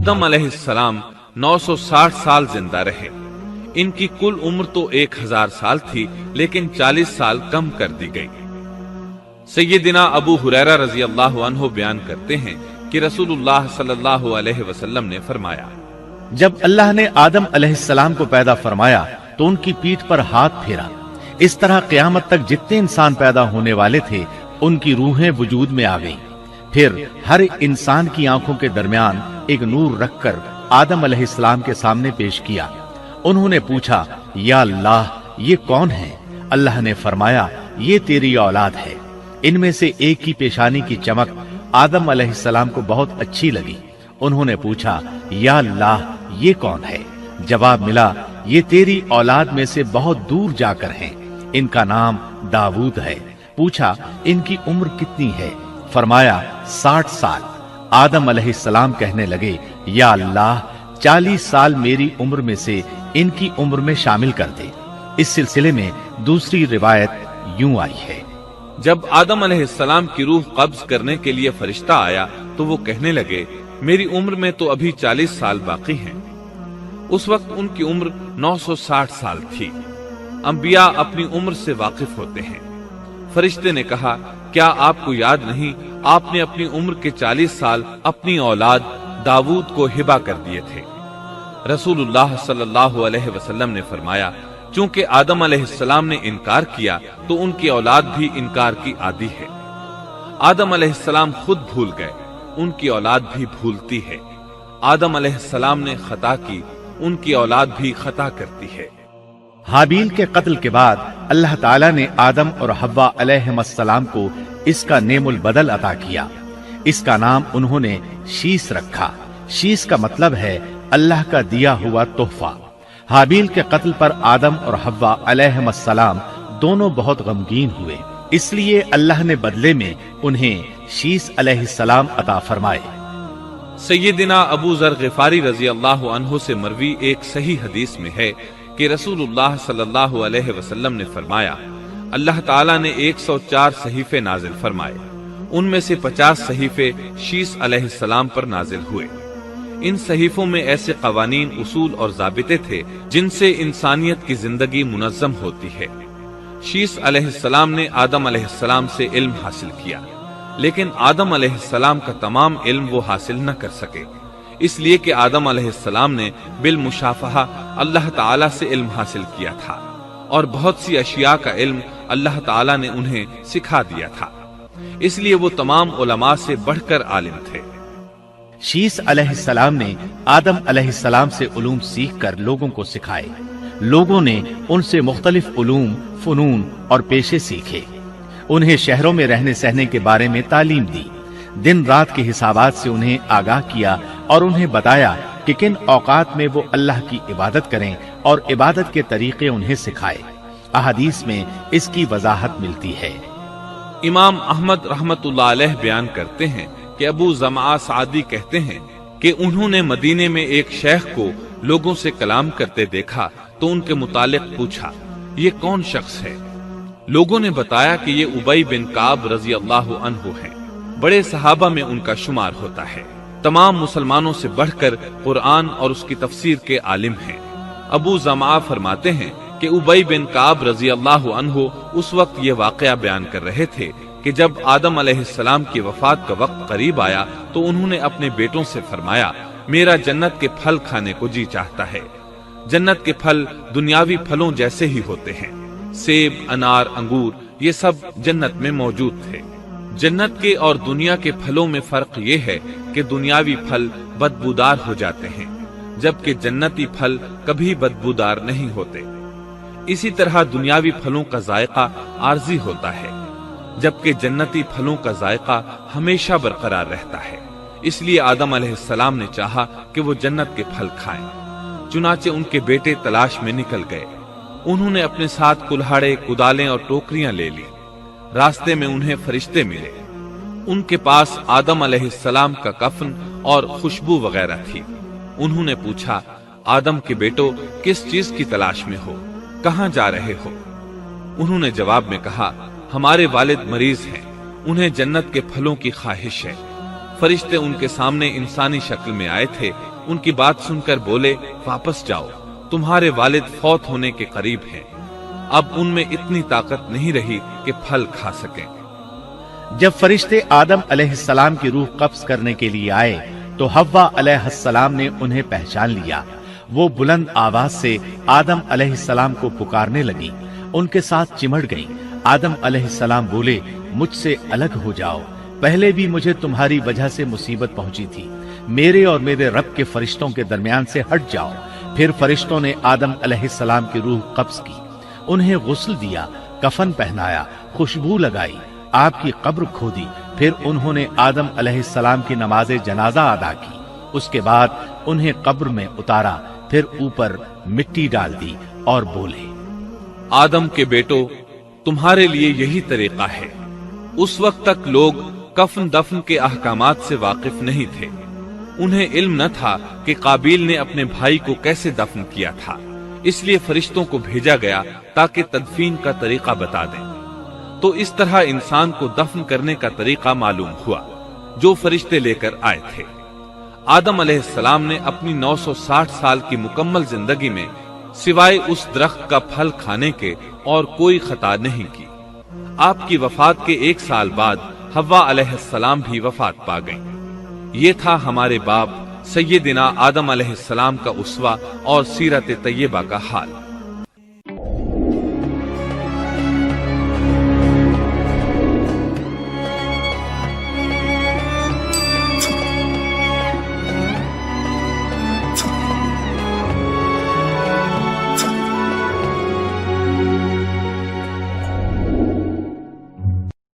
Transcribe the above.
آدم علیہ السلام 960 سال زندہ رہے۔ ان کی کل عمر تو 1000 سال تھی، لیکن 40 سال کم کر دی گئی۔ سیدنا ابو ہریرہ رضی اللہ عنہ بیان کرتے ہیں کہ رسول اللہ صلی اللہ علیہ وسلم نے فرمایا، جب اللہ نے آدم علیہ السلام کو پیدا فرمایا تو ان کی پیٹھ پر ہاتھ پھیرا۔ اس طرح قیامت تک جتنے انسان پیدا ہونے والے تھے ان کی روحیں وجود میں آ گئیں۔ پھر ہر انسان کی آنکھوں کے درمیان ایک نور رکھ کر آدم علیہ السلام کے سامنے پیش کیا۔ انہوں نے پوچھا، یا اللہ یہ کون ہے؟ اللہ نے فرمایا، یہ تیری اولاد ہے۔ ان میں سے ایک کی پیشانی کی چمک آدم علیہ السلام کو بہت اچھی لگی۔ انہوں نے پوچھا، یا اللہ یہ کون ہے؟ جواب ملا، یہ تیری اولاد میں سے بہت دور جا کر ہیں، ان کا نام داؤد ہے۔ پوچھا، ان کی عمر کتنی ہے؟ فرمایا 60 سال۔ آدم علیہ السلام کہنے لگے، یا اللہ 40 سال میری عمر میں سے ان کی عمر میں شامل کر دے۔ اس سلسلے میں دوسری روایت یوں آئی ہے، جب آدم علیہ السلام کی روح قبض کرنے کے لیے فرشتہ آیا تو وہ کہنے لگے، میری عمر میں تو ابھی 40 سال باقی ہیں۔ اس وقت ان کی عمر 960 سال تھی۔ انبیاء اپنی عمر سے واقف ہوتے ہیں۔ فرشتے نے کہا، کیا آپ کو یاد نہیں آپ نے اپنی عمر کے 40 سال اپنی اولاد داؤد کو ہبہ کر دیے تھے؟ رسول اللہ صلی اللہ علیہ وسلم نے فرمایا، چونکہ آدم علیہ السلام نے انکار کیا تو ان کی اولاد بھی انکار کی عادی ہے۔ آدم علیہ السلام خود بھول گئے، ان کی اولاد بھی بھولتی ہے۔ آدم علیہ السلام نے خطا کی، ان کی اولاد بھی خطا کرتی ہے۔ حابیل کے قتل کے بعد اللہ تعالیٰ نے آدم اور حوا علیہ السلام کو اس کا نعم البدل عطا کیا۔ اس کا نام انہوں نے شیس رکھا۔ شیس کا مطلب ہے اللہ کا دیا ہوا تحفہ۔ حابیل کے قتل پر آدم اور حوا علیہ السلام دونوں بہت غمگین ہوئے، اس لیے اللہ نے بدلے میں انہیں شیس علیہ السلام عطا فرمائے۔ سیدنا ابو ذر غفاری رضی اللہ عنہ سے مروی ایک صحیح حدیث میں ہے کہ رسول اللہ صلی اللہ علیہ وسلم نے فرمایا، اللہ تعالیٰ نے 104 صحیفے نازل فرمائے، ان میں سے 50 صحیفے شیس علیہ السلام پر نازل ہوئے۔ ان صحیفوں میں ایسے قوانین، اصول اور ضابطے تھے جن سے انسانیت کی زندگی منظم ہوتی ہے۔ شیس علیہ السلام نے آدم علیہ السلام سے علم حاصل کیا، لیکن آدم علیہ السلام کا تمام علم وہ حاصل نہ کر سکے، اس لیے کہ آدم علیہ السلام نے بالمشافہہ اللہ تعالیٰ سے علم حاصل کیا تھا، اور بہت سی اشیاء کا علم اللہ تعالیٰ نے انہیں سکھا دیا تھا، اس لیے وہ تمام علماء سے بڑھ کر عالم تھے۔ شیس علیہ السلام نے آدم علیہ السلام سے علوم سیکھ کر لوگوں کو سکھائے۔ لوگوں نے ان سے مختلف علوم، فنون اور پیشے سیکھے۔ انہیں شہروں میں رہنے سہنے کے بارے میں تعلیم دی، دن رات کے حسابات سے انہیں آگاہ کیا اور انہیں بتایا کہ کن اوقات میں وہ اللہ کی عبادت کریں اور عبادت کے طریقے انہیں سکھائے۔ احادیث میں اس کی وضاحت ملتی ہے۔ امام احمد رحمت اللہ علیہ بیان کرتے ہیں کہ ابو زمعہ سعدی کہتے ہیں کہ انہوں نے مدینے میں ایک شیخ کو لوگوں سے کلام کرتے دیکھا تو ان کے متعلق پوچھا، یہ کون شخص ہے؟ لوگوں نے بتایا کہ یہ ابی بن کعب رضی اللہ عنہ ہیں، بڑے صحابہ میں ان کا شمار ہوتا ہے، تمام مسلمانوں سے بڑھ کر قرآن اور اس کی تفسیر کے عالم ہیں۔ ابو زمعہ فرماتے ہیں کہ ابی بن کعب رضی اللہ عنہ اس وقت یہ واقعہ بیان کر رہے تھے کہ جب آدم علیہ السلام کی وفات کا وقت قریب آیا تو انہوں نے اپنے بیٹوں سے فرمایا، میرا جنت کے پھل کھانے کو جی چاہتا ہے۔ جنت کے پھل دنیاوی پھلوں جیسے ہی ہوتے ہیں، سیب، انار، انگور، یہ سب جنت میں موجود تھے۔ جنت کے اور دنیا کے پھلوں میں فرق یہ ہے کہ دنیاوی پھل بدبودار ہو جاتے ہیں، جبکہ جنتی پھل کبھی بدبودار نہیں ہوتے۔ اسی طرح دنیاوی پھلوں کا ذائقہ عارضی ہوتا ہے، جبکہ جنتی پھلوں کا ذائقہ ہمیشہ برقرار رہتا ہے۔ اس لیے آدم علیہ السلام نے چاہا کہ وہ جنت کے پھل کھائیں، چنانچہ ان کے بیٹے تلاش میں نکل گئے۔ انہوں نے اپنے ساتھ کلہاڑے، کدالیں اور ٹوکریاں لے لی۔ راستے میں انہیں فرشتے ملے، ان کے پاس آدم علیہ السلام کا کفن اور خوشبو وغیرہ تھی۔ انہوں نے پوچھا، آدم کے بیٹو کس چیز کی تلاش میں ہو، کہاں جا رہے ہو؟ انہوں نے جواب میں کہا، ہمارے والد مریض ہیں، انہیں جنت کے پھلوں کی خواہش ہے۔ فرشتے ان کے سامنے انسانی شکل میں آئے تھے ان کی بات سن کر بولے واپس جاؤ، تمہارے والد فوت ہونے کے قریب ہیں، اب ان میں اتنی طاقت نہیں رہی کہ پھل کھا سکیں۔ جب فرشتے آدم علیہ السلام کی روح قبض کرنے کے لیے آئے تو حوا علیہ السلام نے انہیں پہچان لیا۔ وہ بلند آواز سے آدم علیہ السلام کو پکارنے لگی، ان کے ساتھ چمٹ گئی۔ آدم علیہ السلام بولے، مجھ سے الگ ہو جاؤ، پہلے بھی مجھے تمہاری وجہ سے مصیبت پہنچی تھی، میرے اور میرے رب کے فرشتوں کے درمیان سے ہٹ جاؤ۔ پھر فرشتوں نے آدم علیہ السلام کی روح قبض کی، انہیں غسل دیا، کفن پہنایا، خوشبو لگائی، آپ کی قبر کھودی، پھر انہوں نے آدم علیہ السلام کی نماز جنازہ ادا کی، اس کے بعد انہیں قبر میں اتارا، پھر اوپر مٹی ڈال دی اور بولے، آدم کے بیٹو، تمہارے لیے یہی طریقہ ہے۔ اس وقت تک لوگ کفن دفن کے احکامات سے واقف نہیں تھے، انہیں علم نہ تھا کہ قابیل نے اپنے بھائی کو کیسے دفن کیا تھا، اس لیے فرشتوں کو بھیجا گیا تاکہ تدفین کا طریقہ بتا دیں۔ تو اس طرح انسان کو دفن کرنے کا طریقہ معلوم ہوا جو فرشتے لے کر آئے تھے۔ آدم علیہ السلام نے اپنی 960 سال کی مکمل زندگی میں سوائے اس درخت کا پھل کھانے کے اور کوئی خطا نہیں کی۔ آپ کی وفات کے 1 سال بعد حوا علیہ السلام بھی وفات پا گئیں۔ یہ تھا ہمارے باپ سیدنا آدم علیہ السلام کا اسوہ اور سیرت طیبہ کا حال۔